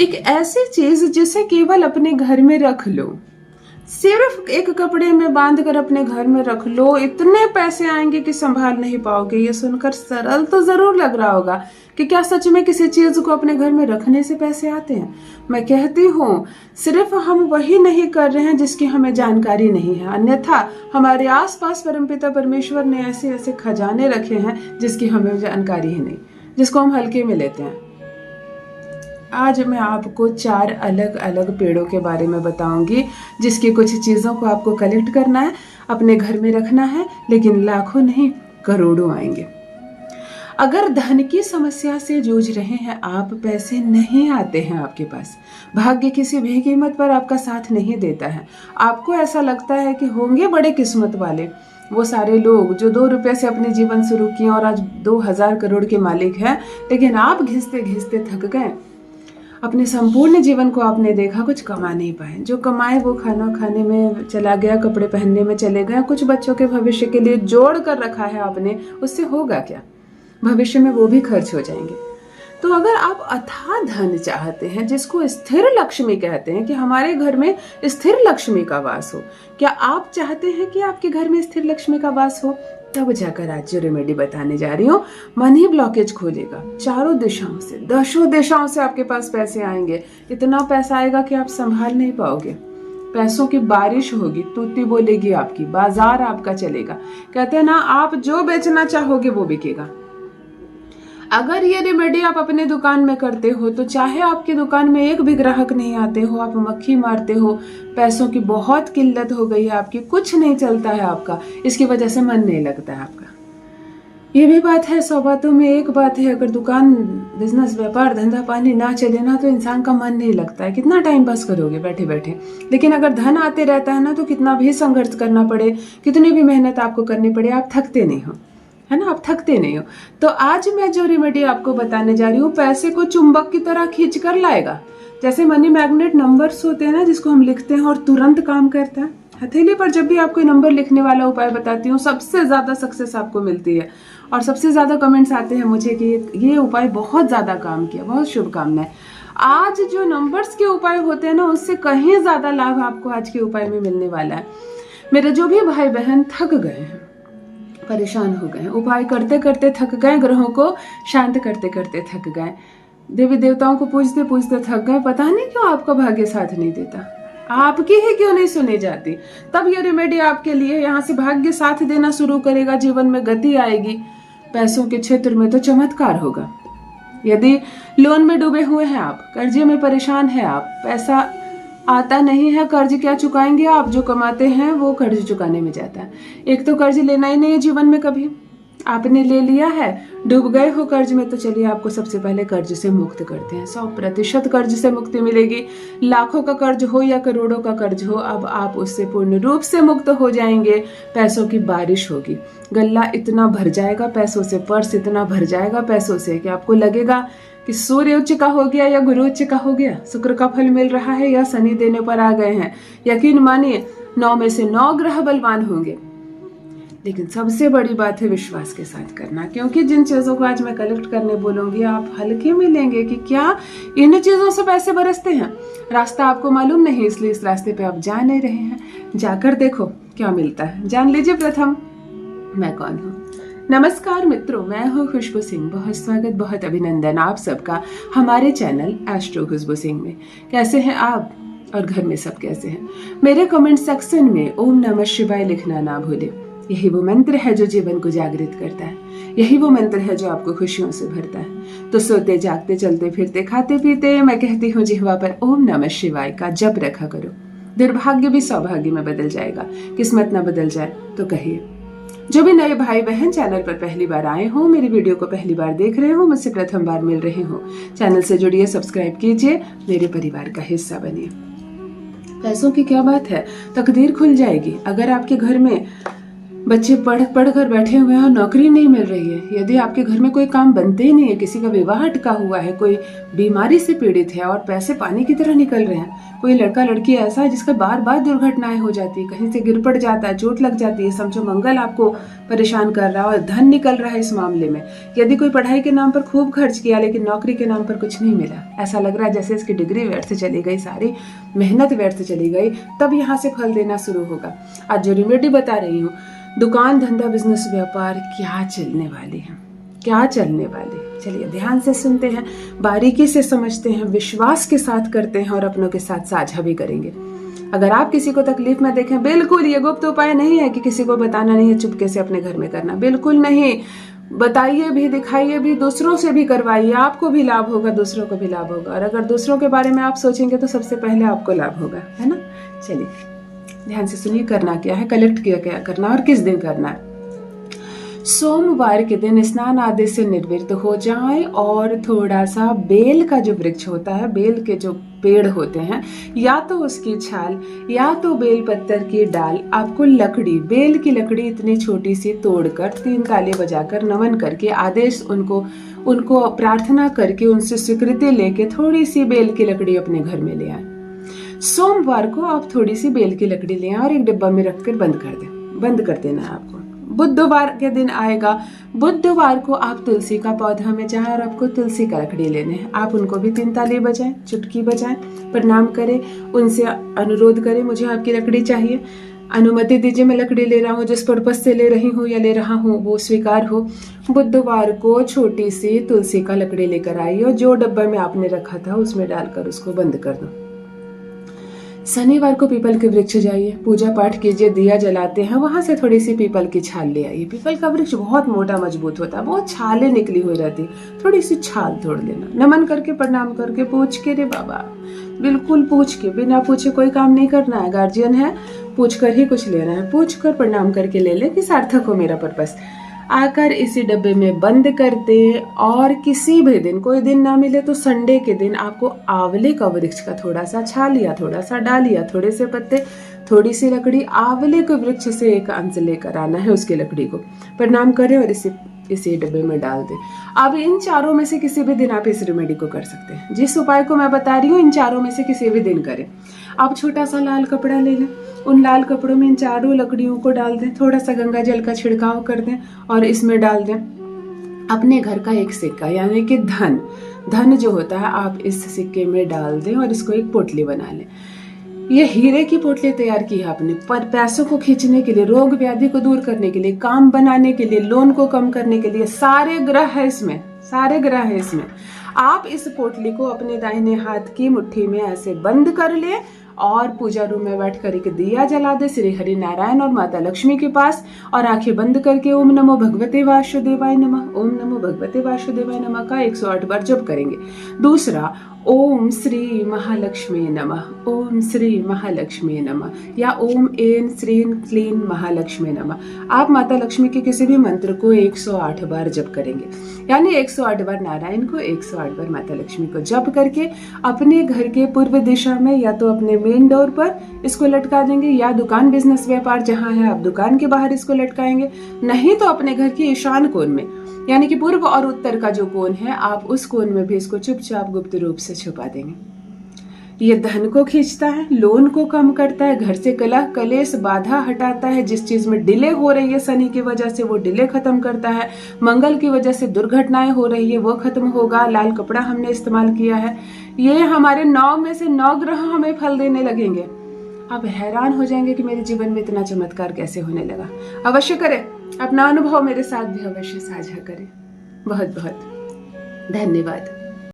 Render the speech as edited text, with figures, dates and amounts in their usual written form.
एक ऐसी चीज जिसे केवल अपने घर में रख लो, सिर्फ एक कपड़े में बांध कर अपने घर में रख लो, इतने पैसे आएंगे कि संभाल नहीं पाओगे। ये सुनकर सरल तो जरूर लग रहा होगा कि क्या सच में किसी चीज को अपने घर में रखने से पैसे आते हैं? मैं कहती हूँ सिर्फ हम वही नहीं कर रहे हैं जिसकी हमें जानकारी नहीं है, अन्यथा हमारे आसपास परमपिता परमेश्वर ने ऐसे ऐसे खजाने रखे हैं जिसकी हमें जानकारी ही नहीं, जिसको हम हल्के में लेते हैं। आज मैं आपको 4 अलग अलग पेड़ों के बारे में बताऊंगी जिसकी कुछ चीज़ों को आपको कलेक्ट करना है, अपने घर में रखना है, लेकिन लाखों नहीं करोड़ों आएंगे। अगर धन की समस्या से जूझ रहे हैं आप, पैसे नहीं आते हैं आपके पास, भाग्य किसी भी कीमत पर आपका साथ नहीं देता है, आपको ऐसा लगता है कि होंगे बड़े किस्मत वाले वो सारे लोग जो 2 रुपए से अपने जीवन शुरू किए और आज 2000 करोड़ के मालिक हैं, लेकिन आप घिसते घिसते थक गए। अपने संपूर्ण जीवन को आपने देखा, कुछ कमा नहीं पाए। जो कमाए वो खाना खाने में चला गया, कपड़े पहनने में चले गए, कुछ बच्चों के भविष्य के लिए जोड़ कर रखा है आपने, उससे होगा क्या? भविष्य में वो भी खर्च हो जाएंगे। तो अगर आप अथाह धन चाहते हैं, जिसको स्थिर लक्ष्मी कहते हैं, कि हमारे घर में स्थिर लक्ष्मी का वास हो, क्या आप चाहते हैं कि आपके घर में स्थिर लक्ष्मी का वास हो? तब जाकर आज जो रेमेडी बताने जा रही हूँ, मनी ब्लॉकेज खोलेगा। चारों दिशाओं से, 10 दिशाओं से आपके पास पैसे आएंगे। इतना पैसा आएगा कि आप संभाल नहीं पाओगे। पैसों की बारिश होगी, तूती बोलेगी आपकी, बाजार आपका चलेगा। कहते हैं ना, आप जो बेचना चाहोगे वो बिकेगा। अगर ये रेमेडी आप अपने दुकान में करते हो तो चाहे आपकी दुकान में एक भी ग्राहक नहीं आते हो, आप मक्खी मारते हो, पैसों की बहुत किल्लत हो गई है आपकी, कुछ नहीं चलता है आपका, इसकी वजह से मन नहीं लगता है आपका। ये भी बात है, 100 बातों में एक बात है, अगर दुकान, बिजनेस, व्यापार, धंधा पानी ना चले ना तो इंसान का मन नहीं लगता है। कितना टाइम पास करोगे बैठे बैठे? लेकिन अगर धन आते रहता है ना, तो कितना भी संघर्ष करना पड़े, कितनी भी मेहनत आपको करनी पड़े, आप थकते नहीं हो, है ना, आप थकते नहीं हो। तो आज मैं जो रेमेडी आपको बताने जा रही हूँ, पैसे को चुंबक की तरह खींच कर लाएगा। जैसे मनी मैग्नेट नंबर्स होते हैं ना, जिसको हम लिखते हैं और तुरंत काम करता है। हथेली पर जब भी आपको नंबर लिखने वाला उपाय बताती हूँ, सबसे ज्यादा सक्सेस आपको मिलती है और सबसे ज्यादा कमेंट्स आते हैं मुझे कि ये उपाय बहुत ज्यादा काम किया, बहुत शुभकामनाएं। आज जो नंबर्स के उपाय होते हैं ना, उससे कहीं ज्यादा लाभ आपको आज के उपाय में मिलने वाला है। मेरे जो भी भाई बहन थक गए हैं, परेशान हो गए, उपाय करते करते थक गए, ग्रहों को शांत करते करते थक गए, देवी देवताओं को पूजते पूजते थक गए, पता नहीं क्यों आपका भाग्य साथ नहीं देता, आपकी ही क्यों नहीं सुनी जाती, तब ये रेमेडी आपके लिए। यहाँ से भाग्य साथ देना शुरू करेगा, जीवन में गति आएगी, पैसों के क्षेत्र में तो चमत्कार होगा। यदि लोन में डूबे हुए हैं आप, कर्जे में परेशान है आप, पैसा आता नहीं है, कर्ज क्या चुकाएंगे आप? जो कमाते हैं वो कर्ज चुकाने में जाता है। एक तो कर्ज लेना ही नहीं है जीवन में, कभी आपने ले लिया है, डूब गए हो कर्ज में, तो चलिए आपको सबसे पहले कर्ज से मुक्त करते हैं। 100% कर्ज से मुक्ति मिलेगी। लाखों का कर्ज हो या करोड़ों का कर्ज हो, अब आप उससे पूर्ण रूप से मुक्त हो जाएंगे। पैसों की बारिश होगी, गल्ला इतना भर जाएगा पैसों से, पर्स इतना भर जाएगा पैसों से कि आपको लगेगा कि सूर्य उच्च का हो गया या गुरु उच्च का हो गया, शुक्र का फल मिल रहा है या शनि देने पर आ गए हैं। यकीन मानिए 9 में से 9 ग्रह बलवान होंगे। लेकिन सबसे बड़ी बात है विश्वास के साथ करना, क्योंकि जिन चीजों को आज मैं कलेक्ट करने बोलूंगी आप हल्के में लेंगे कि क्या इन चीजों से पैसे बरसते हैं। रास्ता आपको मालूम नहीं, इसलिए इस रास्ते पे आप जा नहीं रहे हैं। जाकर देखो क्या मिलता है, जान लीजिए। प्रथम, मैं कौन हूँ? नमस्कार मित्रों, मैं हूँ खुशबू सिंह। बहुत स्वागत, बहुत अभिनंदन आप सबका हमारे चैनल एस्ट्रो खुशबू सिंह में। कैसे हैं आप और घर में सब कैसे हैं? मेरे कमेंट सेक्शन में ओम नमः शिवाय लिखना ना भूले। यही वो मंत्र है जो जीवन को जागृत करता है, यही वो मंत्र है जो आपको खुशियों से भरता है। तो सोते जागते चलते फिरते खाते पीते मैं कहती हूँ जिह्वा पर ओम नमः शिवाय का जप रखा करो। दुर्भाग्य भी सौभाग्य में बदल जाएगा। किस्मत न बदल जाए तो कहिए। जो भी नए भाई बहन चैनल पर पहली बार आए हो, मेरी वीडियो को पहली बार देख रहे हो, मुझसे प्रथम बार मिल रहे हो, चैनल से जुड़िए, सब्सक्राइब कीजिए, मेरे परिवार का हिस्सा बनिए। पैसों की क्या बात है, तकदीर खुल जाएगी। अगर आपके घर में बच्चे पढ़ कर बैठे हुए हैं और नौकरी नहीं मिल रही है। यदि आपके घर में कोई काम बनते ही नहीं है, किसी का विवाह अटका हुआ है, कोई बीमारी से पीड़ित है और पैसे पानी की तरह निकल रहे हैं, कोई लड़का लड़की ऐसा है जिसका बार बार दुर्घटनाएं हो जाती है, कहीं से गिर पड़ जाता है, चोट लग जाती है, समझो मंगल आपको परेशान कर रहा है और धन निकल रहा है इस मामले में। यदि कोई पढ़ाई के नाम पर खूब खर्च किया लेकिन नौकरी के नाम पर कुछ नहीं मिला, ऐसा लग रहा है जैसे इसकी डिग्री व्यर्थ चली गई, सारी मेहनत व्यर्थ चली गई, तब यहाँ से फल देना शुरू होगा। आज जो रेमेडी बता रही हूँ, दुकान धंधा बिजनेस व्यापार क्या चलने वाली है, क्या चलने वाली। चलिए ध्यान से सुनते हैं, बारीकी से समझते हैं, विश्वास के साथ करते हैं और अपनों के साथ साझा भी करेंगे। अगर आप किसी को तकलीफ में देखें, बिल्कुल ये गुप्त उपाय नहीं है कि किसी को बताना नहीं है, चुपके से अपने घर में करना, बिल्कुल नहीं। बताइए भी, दिखाइए भी, दूसरों से भी करवाइए, आपको भी लाभ होगा, दूसरों को भी लाभ होगा। और अगर दूसरों के बारे में आप सोचेंगे तो सबसे पहले आपको लाभ होगा, है ना। चलिए ध्यान से सुनिए, करना क्या है, कलेक्ट क्या करना और किस दिन करना है। सोमवार के दिन स्नान आदि से निर्वृत्त हो जाएं और थोड़ा सा बेल का जो वृक्ष होता है, बेल के जो पेड़ होते हैं, या तो उसकी छाल या तो बेल पत्तर की डाल, आपको लकड़ी, बेल की लकड़ी इतनी छोटी सी तोड़कर 3 ताली बजाकर नमन करके आदेश उनको प्रार्थना करके उनसे स्वीकृति लेके थोड़ी सी बेल की लकड़ी अपने घर में ले आए। सोमवार को आप थोड़ी सी बेल की लकड़ी ले आए और एक डिब्बा में रखकर बंद कर देना है आपको। बुधवार के दिन आएगा, बुधवार को आप तुलसी का पौधा में जाएं और आपको तुलसी का लकड़ी लेने हैं। आप उनको भी 3 ताली बजाएं, चुटकी बजाएं, प्रणाम करें, उनसे अनुरोध करें, मुझे आपकी लकड़ी चाहिए, अनुमति दीजिए, मैं लकड़ी ले रहा हूँ, जिस पर्पज से ले रही हूँ या ले रहा हूँ वो स्वीकार हो। बुधवार को छोटी सी तुलसी का लकड़ी लेकर आइए और जो डब्बा में आपने रखा था उसमें डालकर उसको बंद कर दो। शनिवार को पीपल के वृक्ष जाइए, पूजा पाठ कीजिए, दिया जलाते हैं, वहां से थोड़ी सी पीपल की छाल ले आइए। पीपल का वृक्ष बहुत मोटा मजबूत होता है, बहुत छाले निकली हुई रहती, थोड़ी सी छाल तोड़ लेना, नमन करके प्रणाम करके पूछ के, रे बाबा, बिल्कुल पूछ के, बिना पूछे कोई काम नहीं करना है, गार्जियन है, पूछ कर ही कुछ लेना है, पूछ कर प्रणाम करके ले ले कि सार्थक हो मेरा पर्पस। आकर इसी डब्बे में बंद कर दे और किसी भी दिन, कोई दिन ना मिले तो संडे के दिन आपको आंवले का वृक्ष का थोड़ा सा छाल या थोड़ा सा डाल या थोड़े से पत्ते, थोड़ी सी लकड़ी, आंवले के वृक्ष से एक अंश लेकर आना है, उसकी लकड़ी को प्रणाम करें और इसी डब्बे में डाल दें। अब इन चारों में से किसी भी दिन आप इस रेमेडी को कर सकते हैं। जिस उपाय को मैं बता रही हूँ इन चारों में से किसी भी दिन करें। आप छोटा सा लाल कपड़ा ले लें, उन लाल कपड़ों में इन चारों लकड़ियों को डाल दें, थोड़ा सा गंगा जल का छिड़काव कर दें और इसमें डाल दें अपने घर का एक सिक्का, यानी कि धन जो होता है आप इस सिक्के में डाल दें और इसको एक पोटली बना लें। ये हीरे की पोटली तैयार की है आपने, पर पैसों को खींचने के लिए, रोग व्याधि को दूर करने के लिए, काम बनाने के लिए, लोन को कम करने के लिए, सारे ग्रह है इसमें। आप इस पोटली को अपने दाहिने हाथ की मुट्ठी में ऐसे बंद कर ले और पूजा रूम में बैठकर एक दिया जला दे श्री हरि नारायण और माता लक्ष्मी के पास, और आंखें बंद करके ओम नमो भगवते वासुदेवाय नमः, ओम नमो भगवते वासुदेवाय नमः का 108 बार जप करेंगे। दूसरा, ओम श्री महालक्ष्मी नमः, ओम श्री महालक्ष्मी नमः, या ओम ऐं श्रीं क्लीं महालक्ष्मी नमः। आप माता लक्ष्मी के किसी भी मंत्र को 108 बार जप करेंगे, यानी 108 बार नारायण को, 108 बार माता लक्ष्मी को जप करके अपने घर के पूर्व दिशा में या तो अपने मेन डोर पर इसको लटका देंगे, या दुकान बिजनेस व्यापार जहाँ है आप दुकान के बाहर इसको लटकाएंगे, नहीं तो अपने घर के ईशान कोण में, यानी कि पूर्व और उत्तर का जो कोण है आप उस कोण में भी इसको चुपचाप गुप्त रूप से छुपा देंगे। ये धन को खींचता है, लोन को कम करता है, घर से कलह कलेश बाधा हटाता है, जिस चीज में डिले हो रही है शनि की वजह से वो डिले खत्म करता है, मंगल की वजह से दुर्घटनाएं हो रही है वो खत्म होगा। लाल कपड़ा हमने इस्तेमाल किया है, ये हमारे 9 में से 9 ग्रह हमें फल देने लगेंगे। आप हैरान हो जाएंगे कि मेरे जीवन में इतना चमत्कार कैसे होने लगा। अवश्य करें, अपना अनुभव मेरे साथ भी अवश्य साझा करें। बहुत बहुत धन्यवाद।